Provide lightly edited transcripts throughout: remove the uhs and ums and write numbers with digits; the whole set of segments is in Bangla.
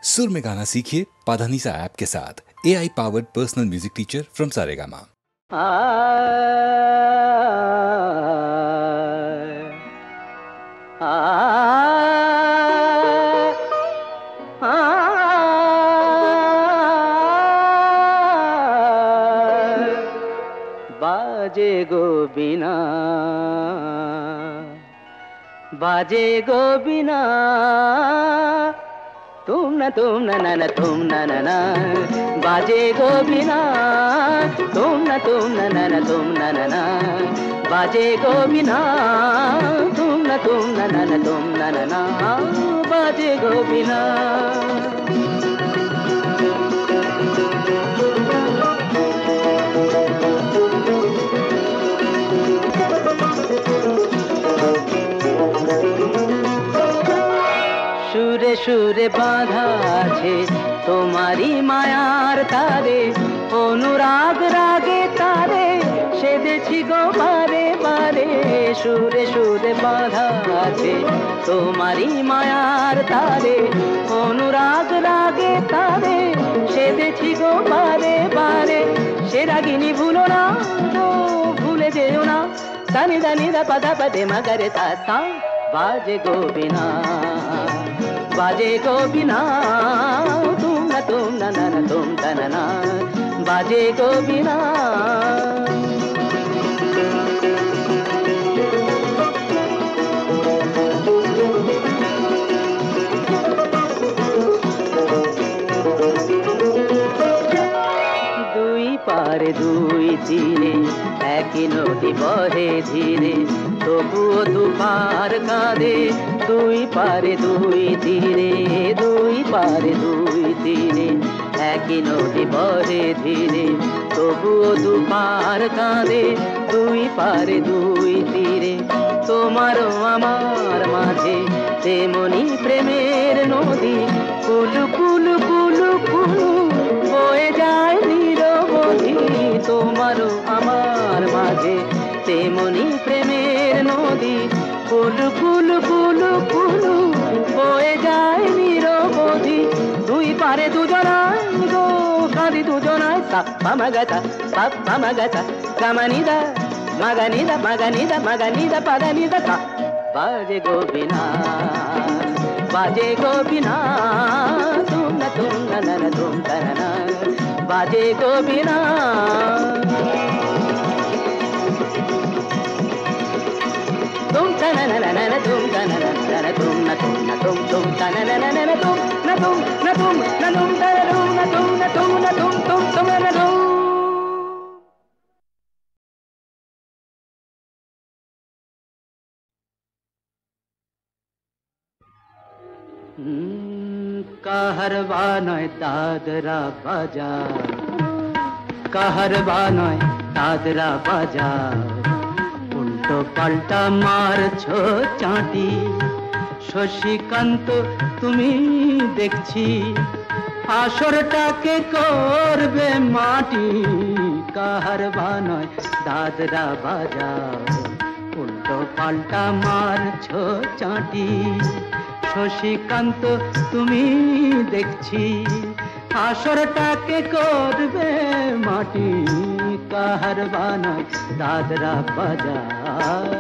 सुर में गाना सीखिए पाधानीसा ऐप के साथ। AI powered personal music teacher from Saregama. बाजे गो बिना, बाजे गो बिना, तुम न तुम न बाजे गो बिना, तुम न तुम न बाजे गो बिना, तुम न तुम न बाजे गो बिना। সুরে সুরে বাঁধা আছে তোমারি মায়ার তারে, অনুরাগ রাগে তারে সেদেছি গো বারে বারে। সুরে সুরে বাঁধা আছে তোমারি মায়ার তারে, অনুরাগ রাগে তারে সেদেছি গো বারে বারে। সে রাগিনী ভুলো না গো, ভুলে যেও না, দানি দানি দা পাদা পদে মগরে তা बाजे गो बिना, बाजे गो बिना, तुम न तुम न बाजे गो बिना। দুই পারে দুই তীরে একই নদী বহে ধীরে, তবুও দুপার কাঁদে। দুই পারে দুই তীরে, দুই পারে দুই তীরে একই নদী বহে ধীরে, তবুও দুপার কাঁদে। দুই পারে দুই তীরে তোমারও আমার মাঝে তেমনি প্রেমের নদী, কুলু কুলু কুলু কুলু বয়ে যায় নিরবধি। তোমারও আমার মাঝে তেমনি প্রেমের নদী, কুলু কুলু কুলু কুলু বয়ে যায় নিরবধি। দুই পারে দুজনায় গো কাঁদি দুজনায়, সাপ্পা মাগাতা পাপ্পা মাগাতা গামানিদা মাগানিদা মাগানিদা মাগানিদা পাদানিদা কা। বাজে গো বিনা, बाजे गो बिना, तुम न तुम न बाजे गो बिना। तुम न तुम तुम न तुम न तुम तुम न तुम न तुम न तुम न तुम न तुम न तुम न तुम तुम न तुम। কাহারবা নয় দাদরা বাজার, কাহারবা নয় দাদরা বাজার, উল্টো পাল্টা মারছো চাঁটি। শশীকান্ত তুমি দেখছি আসরটাকে করবে মাটি। কাহারবা নয় দাদরা বাজার, উল্টো পাল্টা মারছো চাঁটি। শশীকান্ত তুমি দেখছি আসরটাকে করবে মাটি। কাহারবা নয় দাদরা বাজার।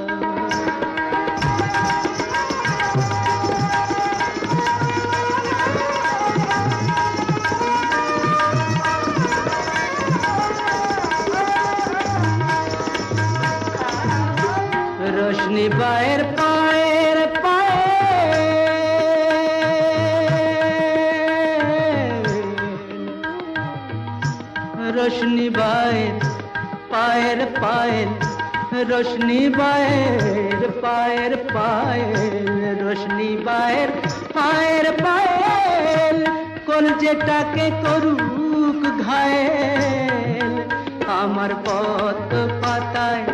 रोशनी बाएर पाएर रोशनी बाएर पायल पायल, रोशनी बाएर पायल पायल, रोशनी बाएर पायल पायल, কলজেটাকে করুক ঘায়েল। আমার পথ পাতায়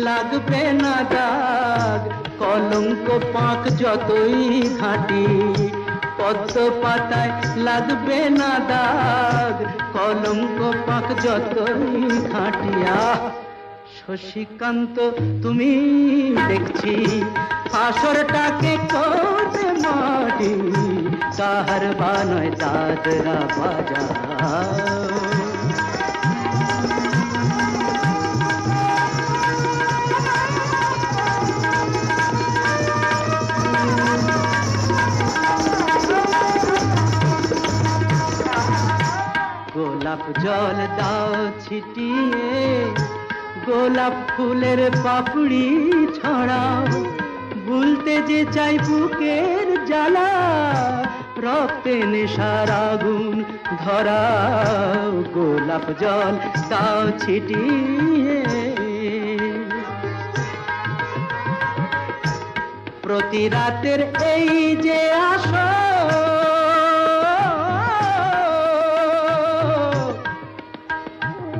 লাগবে না দাগ, কলঙ্ক পাক যতই ঘাঁটি। পদ্ম পাতায় লাগবে না দাগ, কলঙ্ক পাক যতই ঘাঁটিয়া। শশীকান্ত তুমি দেখছি আসরটাকে করবে মাটি। কাহার বানয় দাদরা বাজাও। গোলাপ জল দাও ছিটিয়ে, গোলাপ ফুলের পাপড়ি ছড়াও, ভুলতে যে চাই বুকের জ্বালা, রক্তে নেশার আগুন ধরাও। গোলাপ জল দাও ছিটিয়ে, প্রতি রাতের এই যে আসো,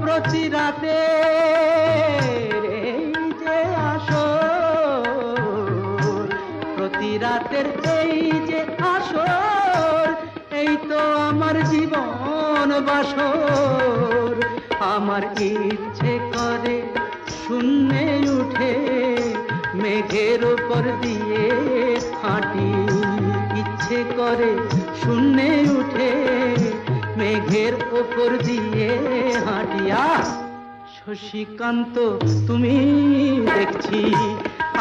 প্রতি রাতের এই যে আসর, প্রতি রাতের এই যে আসর, এই তো আমার জীবন বাসর। আমার ইচ্ছে করে শূন্যে উঠে মেঘের উপর দিয়ে হাঁটি, ইচ্ছে করে শূন্যে উঠে মেঘের উপর দিয়ে হাঁটিয়া। শশীকান্ত তুমি দেখছি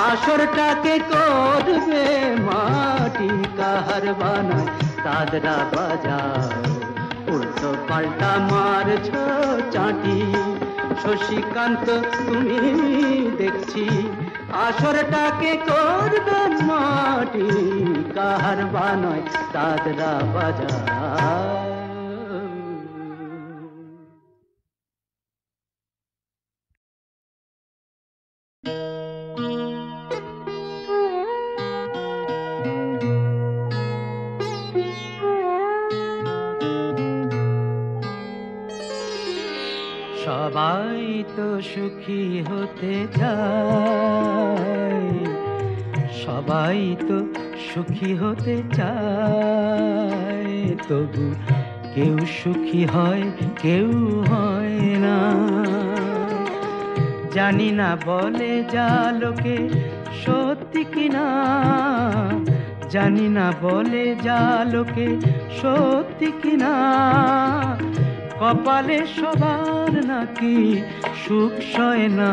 আসরটাকে করবে মাটি, কাহার বানায় দাদরা বাজাও, উল্টো পাল্টা মারছ চাটি। শশীকান্ত তুমি দেখছি আসরটাকে করবে মাটি, কাহার বানায় দাদরা বাজাও। সবাই তো সুখী হতে চায়, সবাই তো সুখী হতে চায়, তবু কেউ সুখী হয় কেউ হয় না। জানি না বলে যা লোকে সত্যি কিনা, জানি না বলে যা লোকে সত্যি কিনা, কপালে সবার নাকি সুখ সয় না।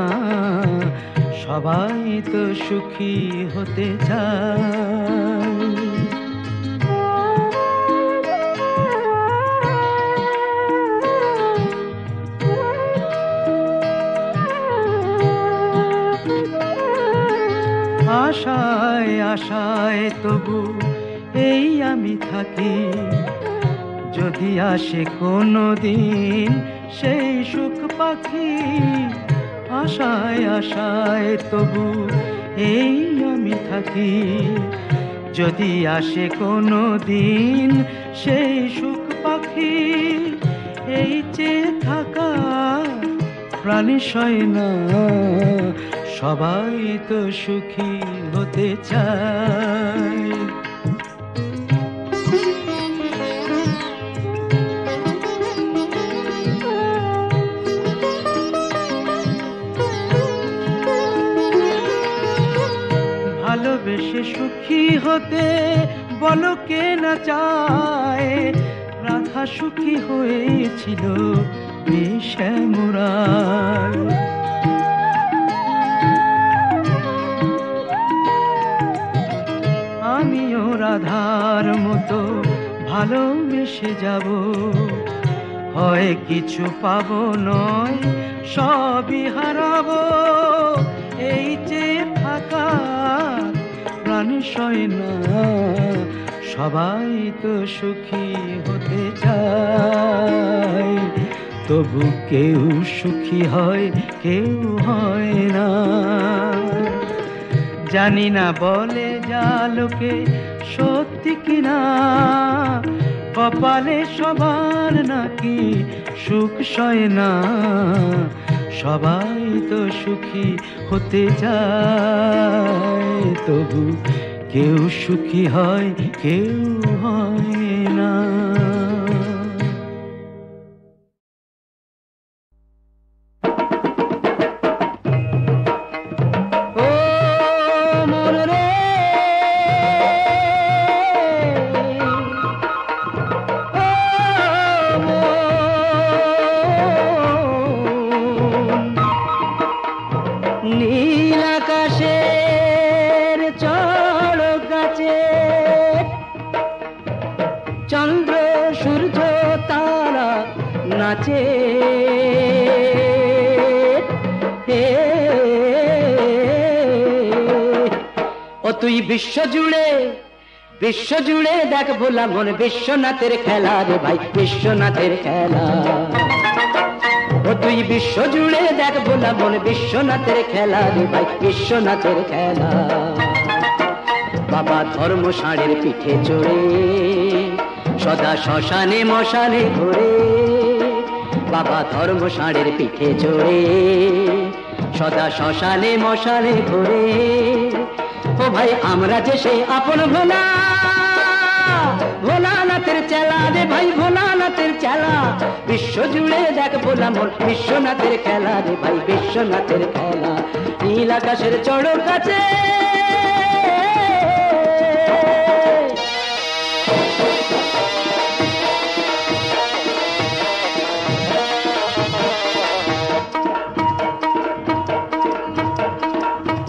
সবাই তো সুখী হতে চায়। আশায় আশায় তবু এই আমি থাকি, যদি আসে কোনো দিন সেই সুখ পাখি। আশায় আশায় তবু এই আমি থাকি, যদি আসে কোনো দিন সেই সুখ পাখি। এই চেয়ে থাকা প্রাণী সয় না, সবাই তো সুখী হতে চায়। ভালোবেসে সুখী হতে বলো কে না চায়, রাধা সুখী হয়েছিল শ্যামরায়। আমিও রাধার মতো ভালোবেসে যাব, হয় কিছু পাবো নয় সবই হারাবো। এই যে থাকা প্রাণী সয় না, সবাই তো সুখী হতে চায়, তবু কেউ সুখী হয় কেউ হয় না। জানি না বলে যা লোকে সত্যি কিনা, কপালে সবার নাকি সুখ সয় না। সবাই তো সুখী হতে চায়, তবু কেউ সুখী হয় কেউ হয় না। চন্দ্র সূর্য তারা নাচে ও তুই বিশ্ব জুড়ে দেখ ভোলা মন বিশ্বনাথের খেলা রে ভাই বিশ্বনাথের খেলা ও তুই বিশ্ব জুড়ে দেখ ভোলা মন বিশ্বনাথের খেলা রে ভাই বিশ্বনাথের খেলা বাবা ধর্ম ষাঁড়ের পিঠে চড়ে সদা শ্মশানে মশানে ঘুরে বাবা ধর্ম ষাঁড়ের পিঠে চড়ে সদা শ্মশানে মশানে ঘুরে ও ভাই আমরা যে সে আপন ভোলা ভোলানাথের চেলা রে ভাই ভোলানাথের চেলা বিশ্ব জুড়ে দেখ ভোলা মন বিশ্বনাথের খেলা রে ভাই বিশ্বনাথের খেলা নীল আকাশের চড়ক কাছে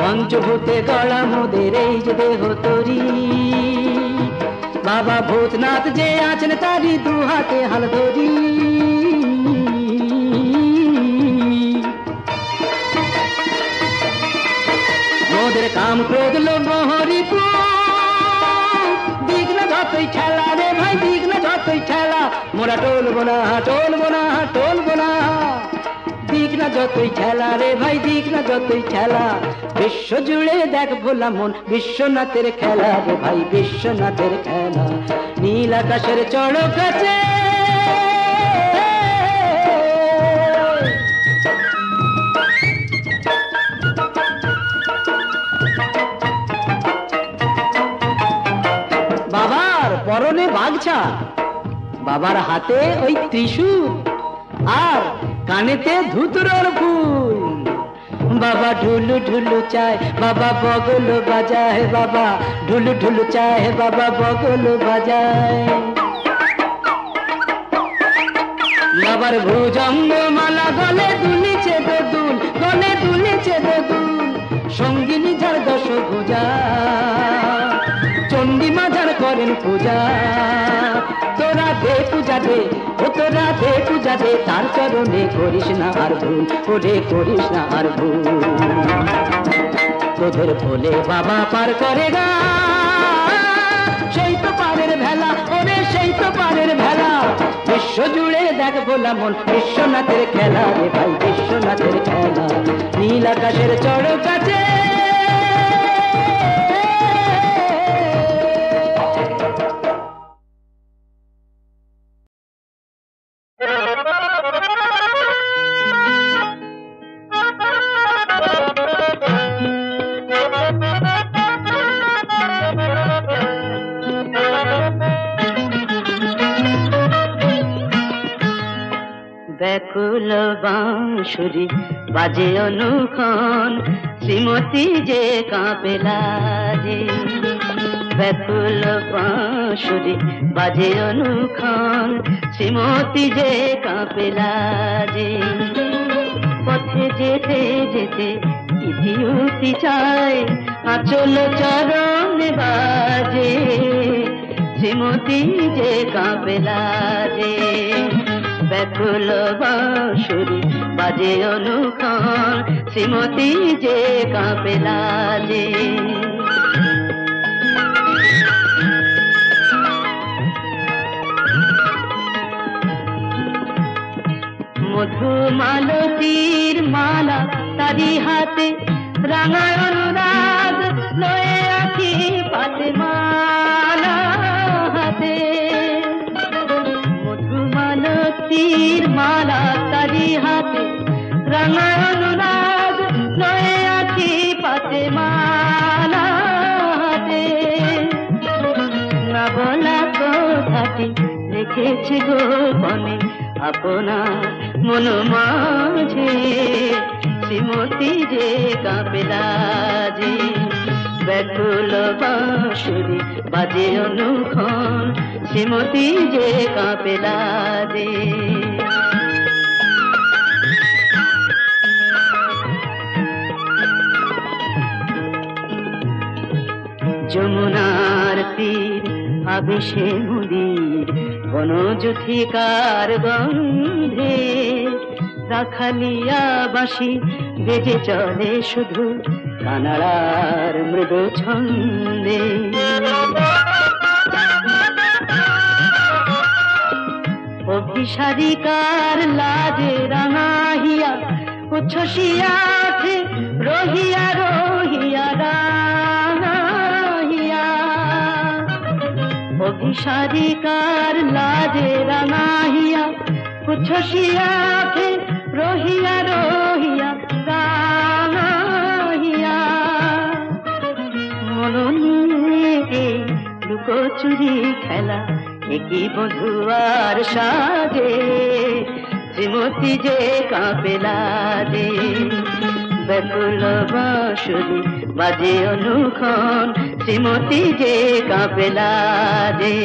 পঞ্চভূতে গড়া মোদের এই যে দেহ তরি বাবা ভূতনাথ যে আছেন তারি দু হাতে হাল ধরি মোদের কাম ক্রোধ লোভ হরিপু বিঘ্ন যতই ঠেলা রে ভাই বিঘ্ন যতই ঠেলা মোরা টলবো না টলবো না টলবো না বিঘ্ন যতই ঠেলা রে ভাই বিঘ্ন যতই ঠেলা বিশ্ব জুড়ে দেখ ভোলা মন বিশ্বনাথের খেলা রে ভাই বিশ্বনাথের খেলা নীল আকাশের চড়ক আছে বাবার পরনে বাগছা বাবার হাতে ওই ত্রিশূল আর কানেতে ধুতুরর ফুল বাবা ঢুলু ঢুলু চায় বাবা বগল বাজায় বাবা ঢুলু ঢুলু চায় বাবা বগল বাজায় বাবার ভুজঙ্গ মালা গলে দুলিছে দোদুল গলে দুলিছে দোদুল সঙ্গিনী যার দশ ভুজা চণ্ডী মাজার করেন পূজা তোরা দে পূজা দে ও তোরা দে পূজা দে তার চরণে করিস না আর ভুল ওরে করিস না আর ভুল তোদের বলে বাবা পার করে গা সেই তো পারের ভেলা ওরে সেই তো পারের ভেলা বিশ্ব জুড়ে দেখ ভোলা মন বিশ্বনাথের খেলা রে ভাই বিশ্বনাথের খেলা নীল আকাশের চড়ক আছে ব্যাকুল বাঁশুরি বাজে অনুক্ষণ শ্রীমতী যে কাঁপে লাজে ব্যাকুল বাঁশুরি বাজে অনুক্ষণ শ্রীমতী যে কাঁপে লাজে পথে যেতে যেতে ইতিউতি চায় আচল চরণে বাজে শ্রীমতী যে কাঁপে লাজে ব্যাকুল বাঁশুরি বাজে অনুক্ষণ শ্রীমতী যে কাঁপে লাজে মধুমালতীর মালা তারি হাতে রাঙা অনুরাগ লয়ে আঁখি পাতে মালা হাতে মধুমালতীর মালা তারি হাতে রাঙা অনুরাগ লয়ে আঁখি পাতে মালা হাতে না বলা কথাটি রেখেছে গোপনে আপনার মন মাঝে শ্রীমতী যে কাঁপে লাজে ব্যাকুল বাঁশুরি বাজে অনুক্ষণ শ্রীমতী যে কাঁপে লাজে যমুনার তীর আবেশে মুদির বনজুথিকার গন্ধে রাখালিয়া বাঁশি বেজে চলে শুধু কানাড়ার মৃদু ছন্দে। অভিসারিকার লাজে রাঙাহিয়া উচ্ছ্বসিয়া ওঠে রহিয়া রহিয়া রাঙাহিয়া। অভিসারিকার লাজে রাঙাহিয়া উচ্ছ্বসিয়া ওঠে রহিয়া রহিয়া রাঙাহিয়া। মননে লুকোচুরি খেলা একই বধুয়ার সাজে শ্রীমতী যে কাঁপেলা যে ব্যাকুল বাঁশুরি বাজে অনুক্ষণ শ্রীমতী যে কাঁপেলা যে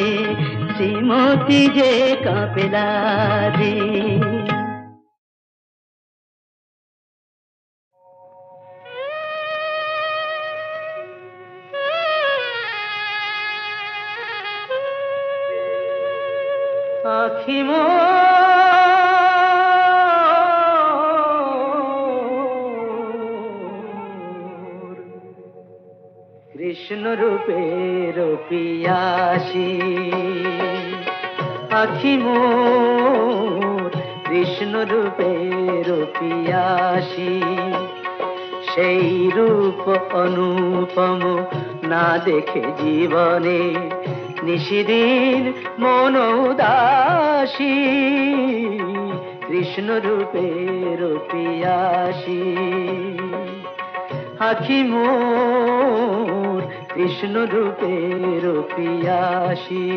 শ্রীমতী যে কাঁপেলা যে। আখি মোর কৃষ্ণ রূপের পিয়াসী, আখি মোর কৃষ্ণ রূপের পিয়াসী। সেই রূপ অনুপম না দেখে জীবনে নিশিদিন মন উদাসী। কৃষ্ণ রূপের পিয়াসী, আখি মোর কৃষ্ণ রূপের পিয়াসী।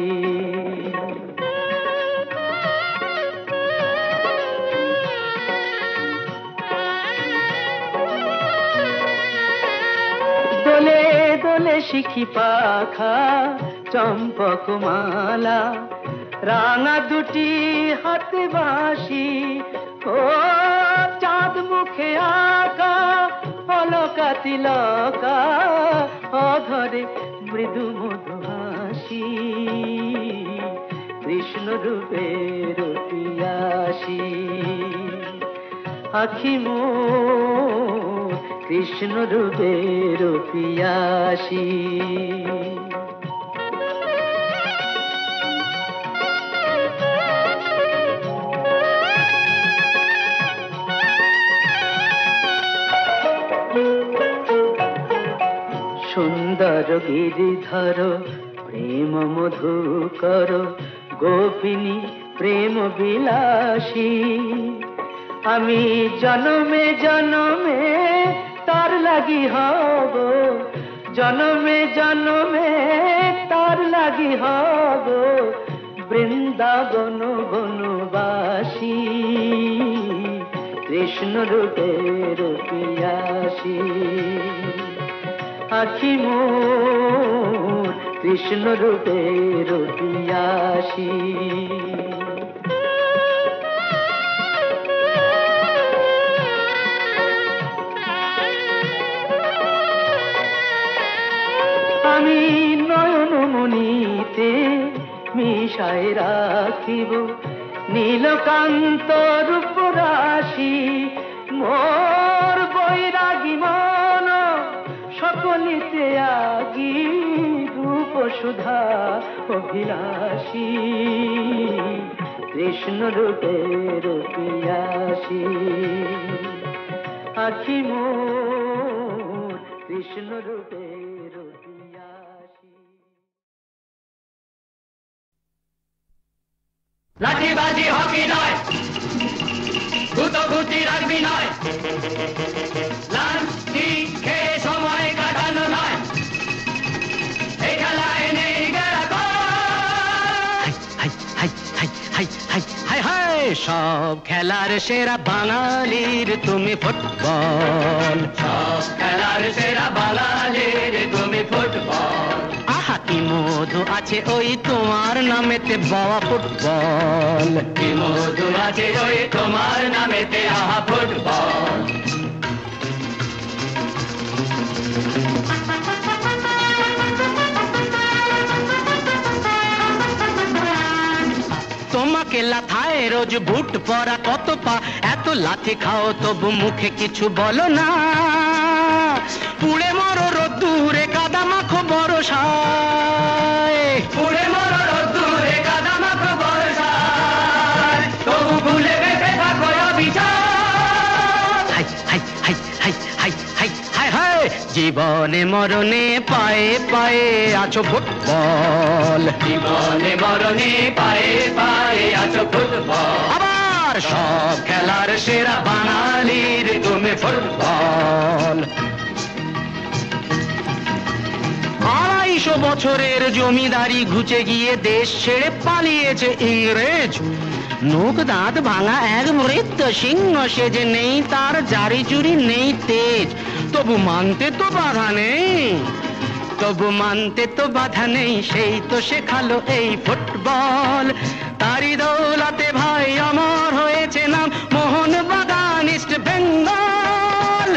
দোলে দোলে শিখি পাখা চম্পক মালা, রাঙা দুটি হাতে বাঁশি, ও চাঁদ মুখে আঁকা অলকা তিলকা, অধরে মৃদু মধু হাসি। কৃষ্ণ রূপের পিয়াসী, আখি মোর কৃষ্ণ রূপের পিয়াসী। সুন্দর গিরিধর প্রেম মধুকর গোপিনী প্রেম বিলাসী। আমি জনমে জনমে তার লাগি হব, জনমে জনমে তার লাগি হব বৃন্দাবন বনবাসী। কৃষ্ণ রূপের পিয়াসী, আখি মোর কৃষ্ণ রূপের পিয়াসী। আমি নয়ন মনিতে মিশাই রাখিব নীলকান্ত রূপ রাশি। মোর বৈরাগী মন সকলিতে আগি রূপ সুধা অভিলাষী। কৃষ্ণ রূপের পিয়াসী, আখি মোর কৃষ্ণ রূপের পিয়াসী। লাঠিবাজি হকি নয়, গুতগুতি রাখবি নয়, লাঠি খেয়ে সময় কাটানো নয়, এই খেলায় নেই সব খেলার সেরা বাঙালির তুমি ফুটবল, সব খেলার সেরা বাঙালির তুমি ফুটবল। আহা কি মধু আছে ওই তোমার নামেতে বাবা ফুটবল, কি মধু আছে ওই তোমার নামেতে আহা ফুটবল। তোমাকে লাথায় রোজ বুট পরা কত পা, এত লাথি খাও তবু মুখে কিছু বলো না। পুড়ে মরো রোদ্দুরে কাদা মাখো বরসায়, পুড়ে মরো রোদ্দুরে কাদা মাখো বরসায়, তবু ভুলে বেঁচে থাকো অবিচার। হাই হাই হাই হাই হাই হাই হাই হাই, জীবনে মরণে পায়ে পায়ে আছো ফুটবল, জীবনে মরণে পায়ে পায়ে আছো ফুটবল। আবার সব খেলার সেরা বাঙালির তুমি ফুটবল। 250 বছরের জমিদারি ঘুচে গিয়ে দেশ ছেড়ে পালিয়েছে ইংরেজ। নোক দাঁত ভাঙা এক মৃত্যু সিংহ সেজে, নেই তার জারি জুরি নেই তেজ, তবু মানতে তো বাধা নেই, তবু মানতে তো বাধা নেই, সেই তো শেখালো এই ফুটবল। তারি দৌলতে ভাই অমর হয়েছে নাম মোহনবাগান ইস্ট বেঙ্গল।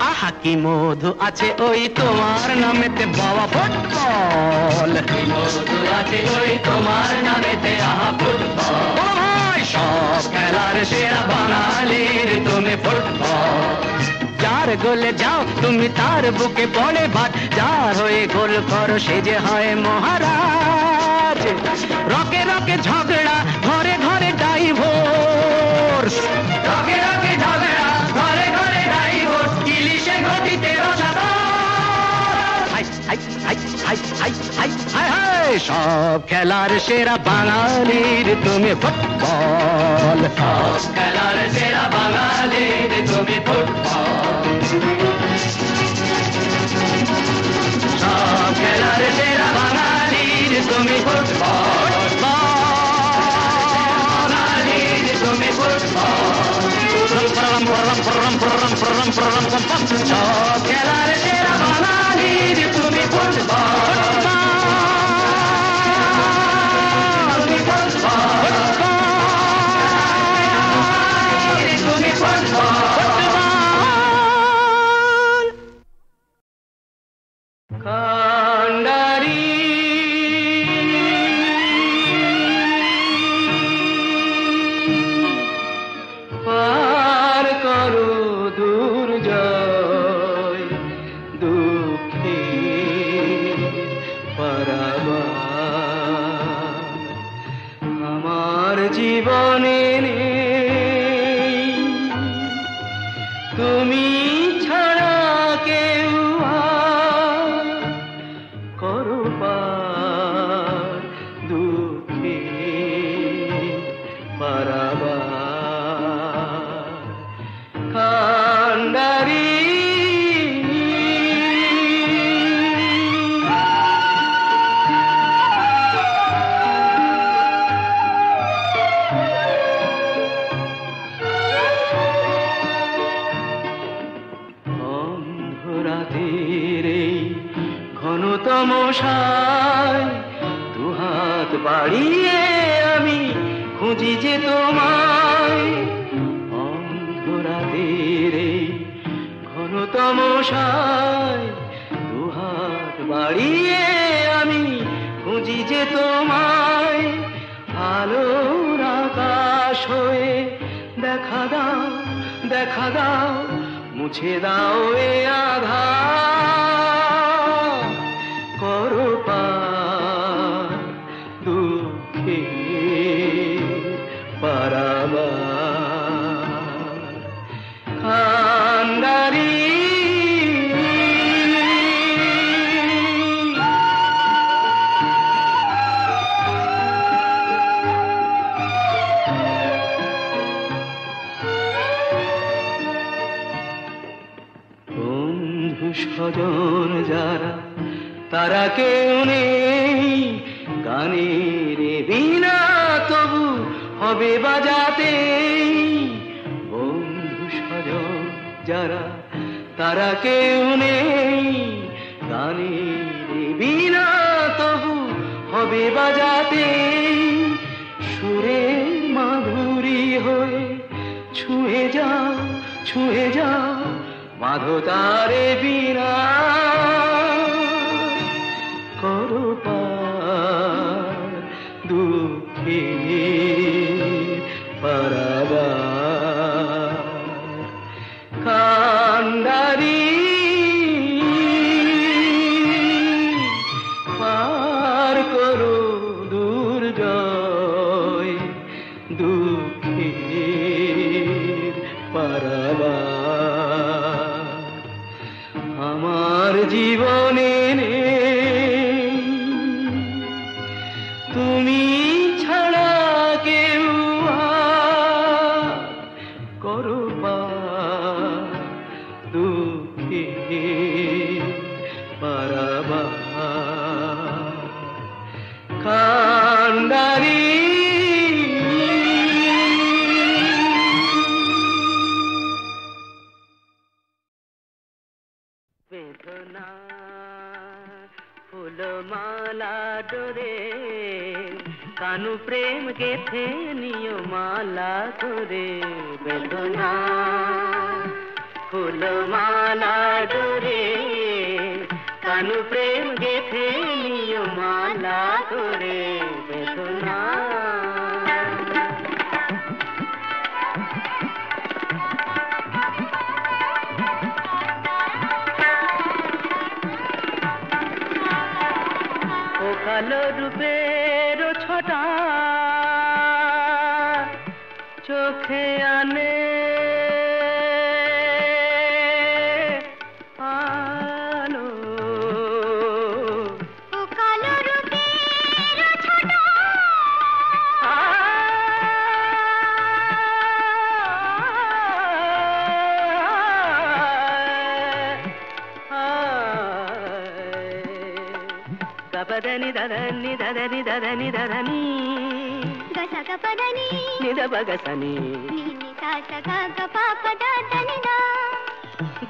আহা কি মধু আছে ওই তোমার নামেতে বাবা ফুটবল, কি মধু আছে ওই তোমার নামেতে আহা ফুটবল। ভাই সব খেলার সেরা বাঙালির তুমি ফুটবল। যার গোলে যাও তুমি তার বুকে পড়ে ভাত, যার হয়ে গোল করো সে যে হয় মহারাজ। রকে রকে ঝগড়া ঘরে ঘরে ডাইভোর্স, রকে রকে ঝগড়া ঘরে ঘরে ডাইভোর্স, ইলিশে ঘটিতে রসাতল। হাই হাই হাই হাই হাই হাই হাই হাই, সব খেলার সেরা বাঙালির তুমি ফুটবল, সব খেলার সেরা বাঙালির তুমি ফুটবল। সব খেলার সেরা বাঙালির তুমি ফুটবল, বাঙালির তুমি ফুটবল। সব খেলার সেরা বাঙালির তুমি ফুটবল, তুমি ফুটবল, তুমি ফুটবল। কান্ডারি পার করো দুর্জয়, দুঃখে পারাবার আমার জীবনে নেই, তুমি ছাড়া কেউ আর করো পার দুঃখে পারাবার। কান্ডারি অন্ধরাতের এই ঘনতম সায়, দুহাত বাড়িয়ে আমি খুঁজি যে তোমায়। অন্ধরাতের এই ঘনতম সায়, দুহাত বাড়িয়ে আমি খুঁজি যে তোমায়। আলোর আকাশ হয়ে দেখা দাও, দেখা দাও, মুছে দাও এ আধার, করো পার দুঃখে পারাবার। কান্ডারি স্বজন যারা তারা কেউ নেই, গানের বিনা তবু হবে বাজাতে। বন্ধু স্বজন যারা তারা কেউ নেই, গানের বিনা তবু হবে বাজাতে। সুরে মাধুরী হয়ে ছুঁয়ে যাও, ছুঁয়ে যাও, বাঁধো তারে বিনা। ফুলমালা ডোরে কানু প্রেম গেথে নিও মালা করে বেদনা ফুলমালা ডোরে কানু প্রেম গেথে নিও মালা করে বেদনা কালো রূপের ছটা চোখে আনে আলো ও কালো রূপের ছটা పదని దదని దదని దదని దదని గసగ పదని నిద బగసని నిని సాసగ గప పద దని దా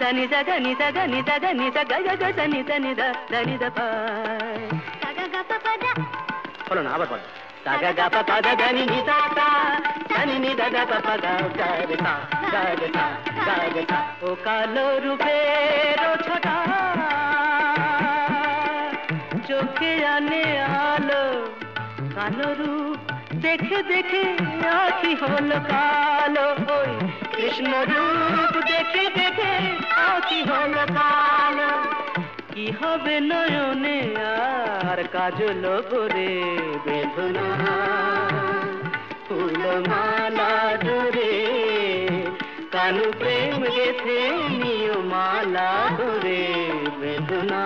దని జదని జదని జదని జగ గగసని దని ద దని ద ప సగ గప పద বলো না আবার বলো సగ గప పద దని ని దా దా దని ని ద ద ప ప గ గ রে সা గ রে সా గ রে সা ও কালো রূপের ছোটা চোখে আনে আলো কালো রূপ দেখে দেখে আখি হলো কালো ওই কৃষ্ণ রূপ দেখে দেখে আখি হলো কালো কি হবে নয়নে আর কাজল করে বেদনা ফুলমালা ডোরে কানু প্রেম গেথে নিও মালা করে বেদনা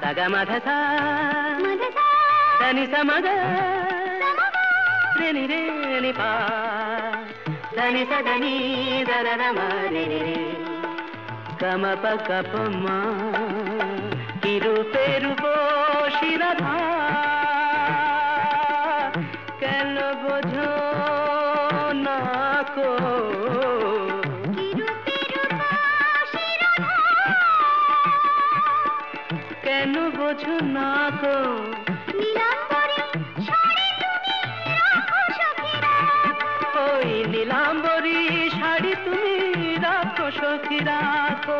Saga madha sa dani sa madha re ni pa dani sa dani da da da ma re re gama pa ka pa ma ki rupe rupo shiradha keno bojho na ko কেন বোঝো না গো নীলাম্বরী শাড়ি তুমি রাখো সখী রাখো ওই নীলাম্বরী শাড়ি তুমি রাখো সখী রাখো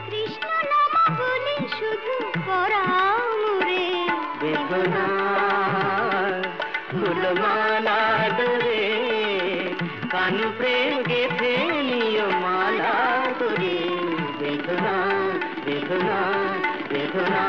কৃষ্ণ নাম বলি শুধু পরাও মোরে বেদনা ফুলমালা ডোরে কানু প্রেম গেথে নিও মালা করে বেদনা বেদনা বেদনা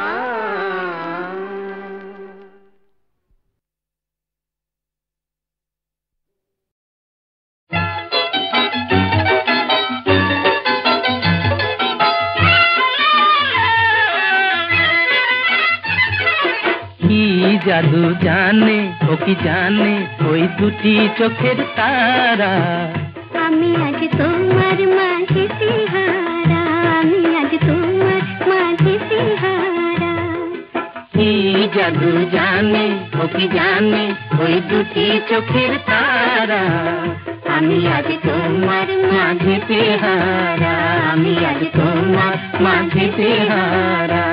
কি জাদু জানে ও কি জানে ওই দুটি চোখের তারা আমি আজ তোমার মাঝে তিহারা আমি আজ তোমার মাঝে তিহারা কি জাদু জানে ও কি জানে ওই দুটি চোখের তারা আমি আজ তোমার মাঝে তিহারা আমি আজ তোমার মাঝে তিহারা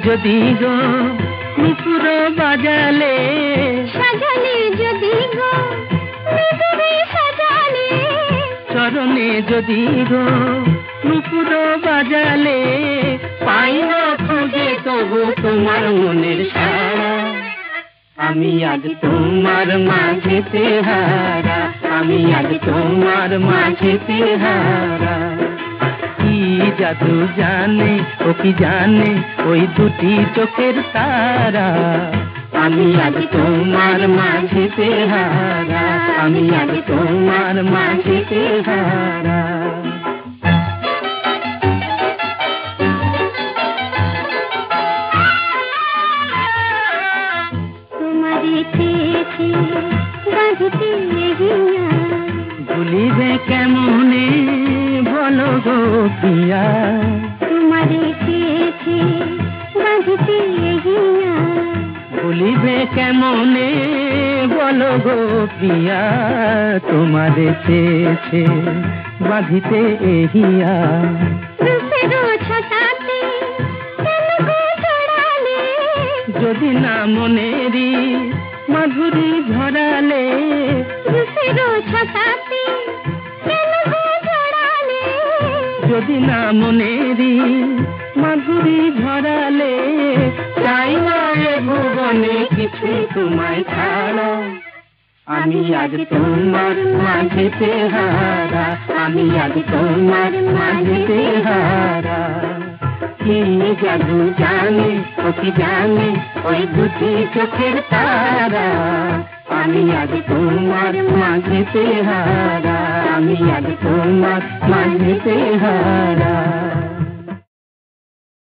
যদি গো নুপুর বাজালে সাজালে যদি গো নুপুরে সাজালে চরণে যদি গো নুপুর বাজালে পাই না খুঁজে তবু তোমার মনের সারা আমি আজ তোমার মাঝে তেহারা আমি আজ তোমার মাঝে তেহারা কি জাদু জানে ও কি জানে ওই দুটি চোখের তারা আমি আজ তোমার মাঝে তেহারা আমি আজ তোমার মাঝে তেহারা কেমনে বলো গো প্রিয়া, তোমারে চেয়েছে বাঁধিতে এহিয়া। যদি না মনেরি মাধুরী ঝরালে, যদি না মনেরি মাধুরী ঝরালে, চাই না এ ভুবনে কিছু তোমায় ছাড়া। আমি আজ তোমার মাঝেতে হারা, আমি আজ তোমার মাঝেতে হারা। কি জাদু জানে ও কি জানে ওই দুটি চোখের তারা, আমি আজ তোমার মাঝেতে হারা, আমি আজ তোমার মাঝেতে হারা।